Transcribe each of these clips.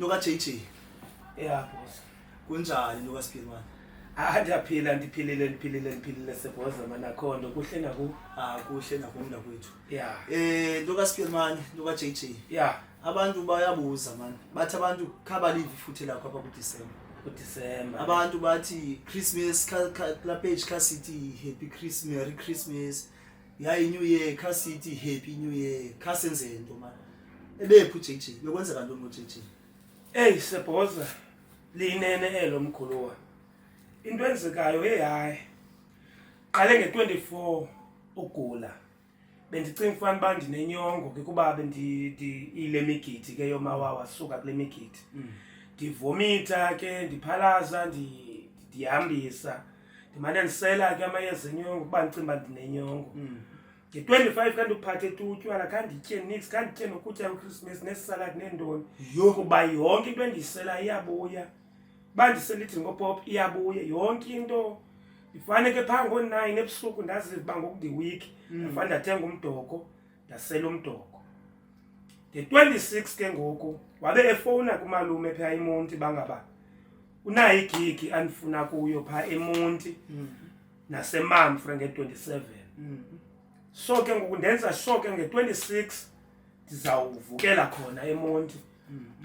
Luka JJ. Yeah, boss. Kunjani Luka Spearman? Ndiphilile sebhoza mana khondo kuhle naku. Kuhle nakumla kwethu. Yeah. Luka Spearman, Luka JJ. Yeah. Abantu bayabuza man. Bathi abantu khaba live ifuthe lakho apha kuDecember. Abantu bathi Christmas la page ka city happy Christmas, Merry Christmas. Yayi New Year ka city happy New Year. Ka senze into man. Ebephu JJ, lokwenza kanti ngo JJ. Hey sebhoza. Linene elo mkhuluwa. Into enzekayo hayi. Qale nge24 ugula. Bendicinga ufana ba ndinenyongo ke kuba ile migidi ke yomawawa suka kule migidi. Ndivomita ke ndiphalaza ndihambisa. Ndimane ndisela ke amayeza enyongo kuba ndicimba ndinenyongo. Nge25 kanti uphathe utywala kanti nditye nix kanti nditye nokutya kweChristmas nesalad nendoni. Kuba yonke into endisela iyabuya. Bandiselithi ngopop iyabuya yonke into ifanele ke pha ngo9 ebusuku ndaziva ngokudiweek ndafana ndathenga umdoko ndasela umdoko nge26 ke ngoku wabe efona kumalume pha eMonti bangaba unayo igigi andifuna kuyo pha eMonti naseMamfre nge27 so ke ngoku ndenza sure ke nge26 ndizawuvukela khona eMonti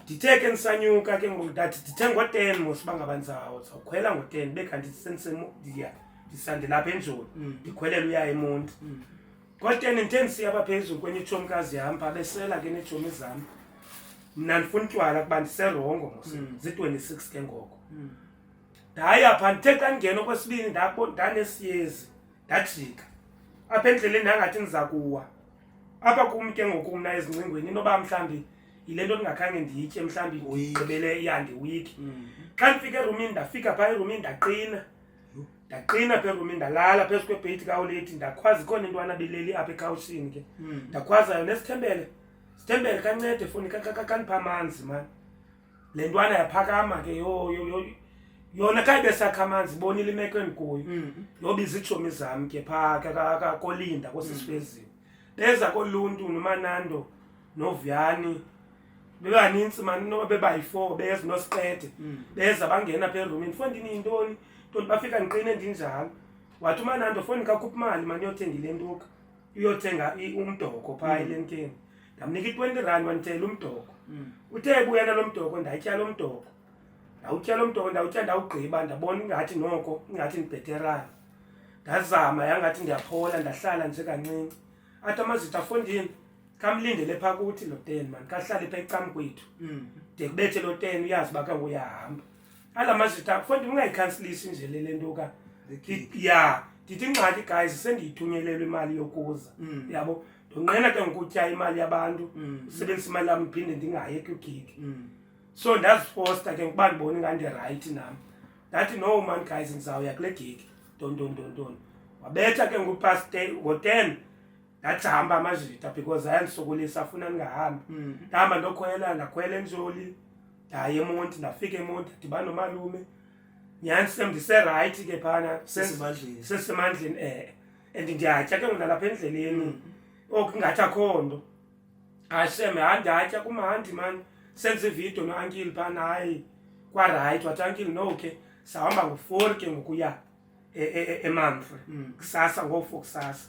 nditheke nisanyuka ke ngoku ndathi ndithenga ngo10 mosibangabantsawo sawukhwela ngo10 bekanti sensemodiya ndisandela lapha enjolo ndikhwelela uya eMonti ngo10 intensity abaphezulu kwenye ithomkazi yami besela ke nejomi zami mina ndifuna utywala kuba ndiserongo mos zi26 ke ngoko ndaya pha ndithe xa ngena okwesibini ndanesiyezi ndajika apha endleleni ndangathi ndiza kuwa apha kum ke ngoku mna ezincingweni inoba mhlambi yilento ndingakhange ndiyitye mhlambi ndigqibele iyandi week xa ndifika erumini ndafika pha erumini ndaqina pha erumini ndalala phezu kwebhedi kaoleti ndakhwaza ikhona intwana bileli apha ekhawushini ke ndakhwaza yona esithembele kancede foni kanipha amanzi man le ntwana yaphakama ke yona kayibesakha amanzi ibonile imeko endikuyo yobiza iitshomi zam ke phaa kolinda kosisifeziwe beza koluntu nomanando novyani bebanintsi mani noba bebayi4 beza nosiqede beza bangena pha erumini fondini yintoni ntonto bafika ndiqine ndinjalo wathi umanando foni kakhupha imali mani yothenga ile ntuka uyothenga umdoko phaa elenkeni ndamnika i20 wandithela umdoko uthe ebuya nalo mdoko ndayitya lo mdoko ndawutya ndawugqiba ndabona ingathi ndibheterayo ndazama yangathi ndiyaphola ndahlala nje kancinci athi amazitha fondini kamlindele pha kuthi lo 10 man kahlale pha ecam kwethu de kubethe lo 10 uyazi baka nguyahamba alamazitha fondini ungayikhanselisi nje le ntoka ndithi ingxaki guys sendiyithunyelelwe imali yokuza yabo ndonqena ke ngokutya imali yabantu usebenzisa imali yami iphinde ndingayi kwigigi so ndaziposta ke ngoba ndibona ingandi right nami ndathi no man guys ndizawuya kule gigi don wabetha ke ngopast ngo10 ndajamba amazitha because ayandisokolisa afuna ningahambi ndahamba ndakhwela enjoli ndaye eMonti ndafika eMonti ndidibana nomalume nyani ndise-right ke phana sesemandleni and ndiyatya ke ngondalapha endleleni okungathi akho nto asheme ndatya kumahandi mani senze ividiyo no-ankile phana hayi kwa-right wathi ankile no ke sahamba ngo4 ke ngokuya eMamfre kusasa ngo4 kusasa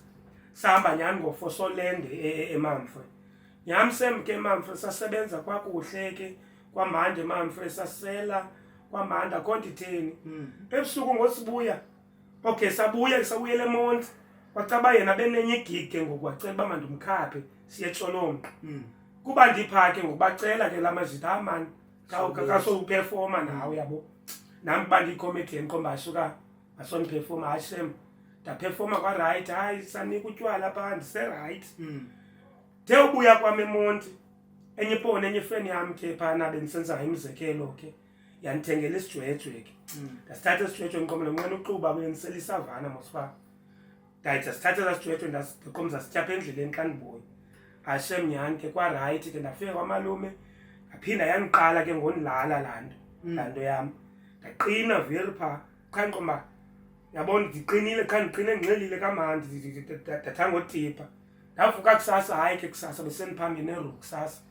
sahamba nyani ngo4 solende eMamfre nyam sem ke eMamfre sasebenza kwakuhle ke kwamande eMamfre sasela kwamanda kontitheni ebusuku ngosibuya okay sabuyele eMonti wacaba yena benenye igigi ngokwacela uba mandimkhaphe siye eTsholomo kuba ndiphake ngobacela ke lamazitha amani kasoperforma nawe yabo nami bandicomedian kombasuka asoniperforma hashem ndaperforma kwa-right hayi sanika utywala pha ndise-right de ubuya kwam eMonti enye iponi enye ifreni yam ke phana bendisenza imizekelo ke yandithengela isijwejwe ke ndasithatha isijwejwe ndiqomela mnqena uxuba bendisela isavana mosifa ndayithi sithatha sasijwejwe ndiqomza sitya apha endleleni xa ndibuya hashem nyani ke kwa-right ke ndafika kwamalume ngaphinda yandiqala ke ngondilala laa nto yam ndaqina veri phaa qha ndiqomba yabona ndiqinile qha ndiqine ndinxelile kamandi ndathanga otipha ndavuka kusasa hayi ke kusasa besendiphambili neroom kusasa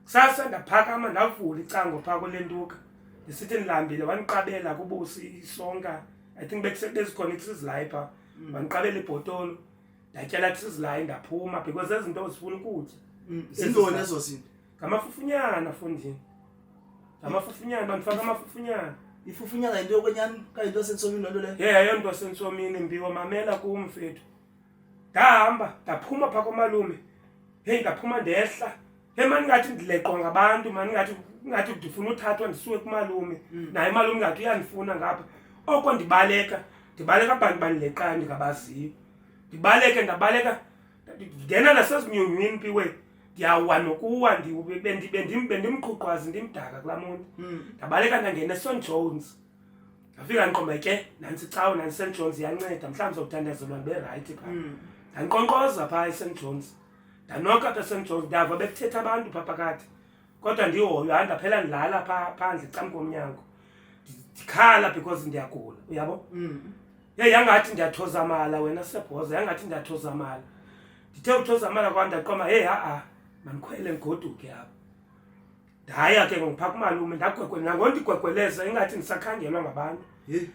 Kusasa ndaphakama ndavula icango phaa kule ntuka ndisithi ndilambile waniqabela kubusi isonka I think bekusekhona isizilayi phaa waniqabela ibhotolo ndatyela isizilayi ndaphuma because ezinto zifuna ukutya zindoni ezo zinto ngamafufunyana fondini ngamafufunyana bandifaka amafufunyana ifufunyana into yokwenyani kayinto sensomini lonto le yeyonto sensomini mbiwo mamela kum mfethu ndahamba ndaphuma phaa komalume hey ndaphuma ndehla hey mani ngathi ndileqwa ngabantu mani ngathi ndifuna uthathwa ndisuke kumalume naye malume ngathi uyandifuna ngapha oko ndibaleka abantu bandileqayo ndingabaziyo ndabaleka ndingena nasezinyonyweni piwe ndiyawa nokuwa bendimqhuqwazi ndimdaka kulaa muntu ndabaleka ndangena eSt John's ndafika ndiqomba ke nantsi cawo nanti St John's iyanceda mhlawumbi zokuthandazelwa ndibe rayithi phaa ndandinkqonkqoza phaa eSt John's ndanoka apha eSt John's ndava bekuthetha abantu phaa phakathi kodwa ndihoywa ndaphela ndilala phandle cam komnyango ndikhala because ndiyagula uyabo yangathi ndiyathozamala wena Sebhoza yangathi ndiyathozamala ndithe uthozamala kwam ndaqoma hey mandikhwele ndigoduke apha ndaya ke ngophaa kumalume nangondigwegweleza ingathi ndisakhangelwa ngabantu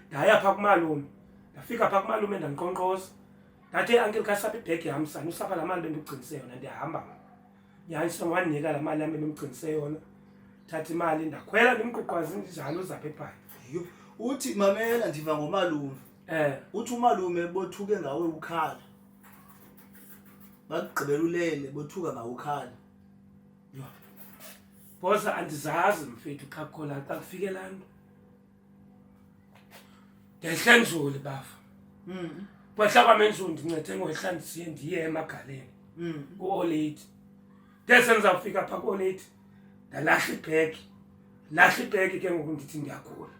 ndaya phaa kumalume ndafika phaa kumalume ndandinkqonkqoza ndathi uncle kasapha ibhegi yam sana usapha laa mali bendikugcinise yona ndiyahamba nyani wandinika laa mali yam bendimgcinise yona thatha imali ndakhwela ndimqhuqwazi njalo uzapha ephaya uthi mamela ndiva ngomalume uthi umalume bothuke ngawe ukhala bakugqibela ulele bothuka ngawe ukhala Bhoza andizazi mfethu xa khona xa kufike laa nto ndehla njoli bafa kwehla kwam endluni ndincethe ngohla ndisiye ndiye emagaleni ku-olate ndesendizawufika phaa ku-olate ndalahla ibhegi ke ngoku ndithi ndiyagula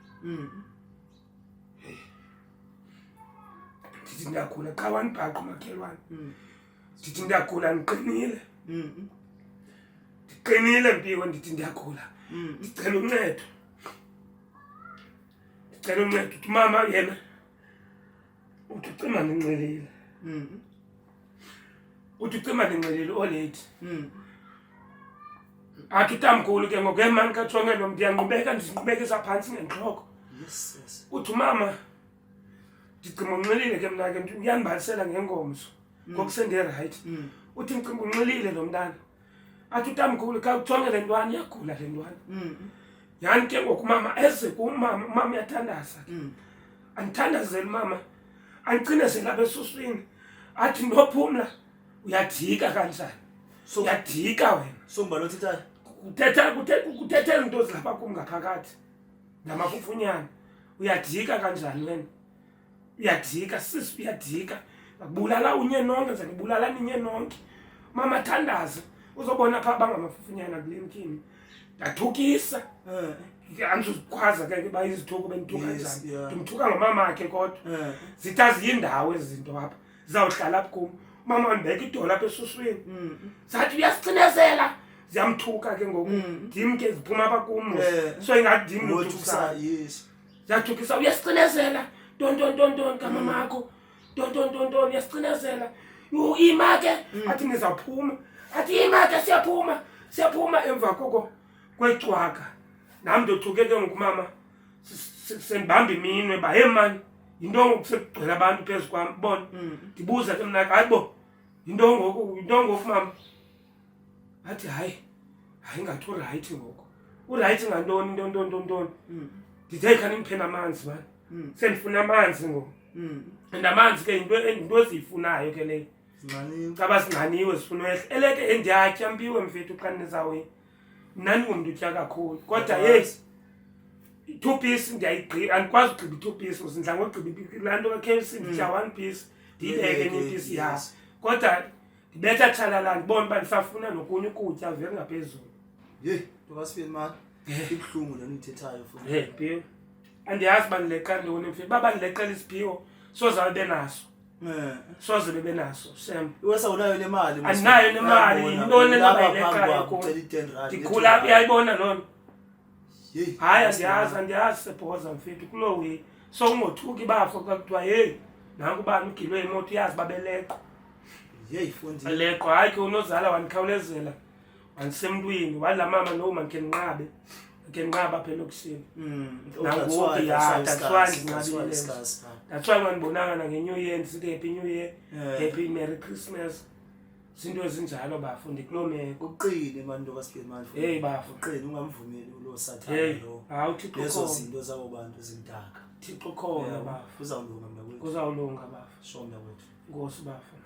ndithi ndiyagula qha wanibhaqa umakhelwane ndithi ndiyagula ndiqinile mpiwo ndithi ndiyagula ndicela uncedo uthi mama yena uthi ucima ndinxelile olate athi utamkhulu ke ngoku emani katshongelo ndiyanqubekisa phantsi ngentloko uthi mama ndicima unxelile ke mna ke uyandibalisela ngengomso ngokusendirayithi uthi ndicimba unxelile lo mntana athi utamkhulu xa ujonge le ntwana iyagula le ntwana yani ke ngoku mama eze umama uyathandaza ke andithandazeli mama andicinezeli apha esuswini athi ndophumla uyadika kanjani uyadika wena sombalo thithayo kuthetha izinto zilapha kum ngaphakathi ngamafufunyana uyadika kanjani wena uyadika sisi uyadika ngakubulala unye nonke ze ngibulala ninye nonke mama thandaza uzobona phaa bangamafufunyana kule mkini ndathukisa andizuzikhwaza ke ba izithuko bendithuka njani ndimthuka ngomama akhe kodwa zitha ziyindawo ezi zinto apha zizawuhlala apha kum umama wandibeka idolo apha esuswini zathi uyasicinezela ziyamthuka ke ngoku ndim ke ziphuma apha kum so ingathi ndim nothukisayo ziyathukisa uyasicinezela ntontontonton kamamakho ntontontonton uyasicinezela ima ke athi nizawuphuma athi ima ke siyaphuma emva koko kwecwaka nam ndothuke ke ngokumama sendibamba iminwe ba hey mani yinto ngokusekugcwele abantu phezu kwam bona ndibuza ke mna hayi bo yinto ngoku mama athi hayi ngathi urayithi ngoku urayithi ngantoni ntontontonton ndithe khani ndiphela amanzi mani sendifuna amanzi ngoku and amanzi ke yinto eziyifunayo ke leyo caba singaniwe sifuna uyehle eleke endiyatya mpiwe mfethu xa nizawe nani ngumntu utya kakhulu kodwa yes 2 piece ndiyayigqiba andikwazi ugqiba 2 piece ndidla ngogqiba laa nto ka-KFC nditya 1 piece ndiyibeke enye ipiece ya kodwa ndibetha tshalala ndibona uba ndisafuna nokunye ukutya vele ngaphezulu tokasifeni mani ibuhlungu le nto ithethayo mpiwe andiyazi uba ndileqa ntoni mfethu uba bandileqela isiphiwo soze bebe naso sem iwesa unayo nemali andinayo nemali yintoni enabayileqayo kum ndikhula apha uyayibona loo nto hayi andiyazi Sebhoza mfethu kuloo way so ungothuki bafo xa kuthiwa heyi nanku ubani ugilwe imoto uyazi babeleqwa fondini leqwa hayi ke unozala wandikhawulezela angisemntwini wala mama noma ngike nginqaba apha elokishini That's why ngibonanga nange-New Year ndisithi happy New Year, happy Merry Christmas, zinto ezinjalo bafundi kulo meko. uqine manje ntokaSiphile manje. Hey bafo, uqine ungamvumeli lo hey sathana lo. hawu Thixo Lezo khona, zinto zabo bantu zimdaka. Thixo khona bafo, Kuzawulunga mntakwethu. kuzawulunga bafo, Sho mntakwethu. Nkosi bafo.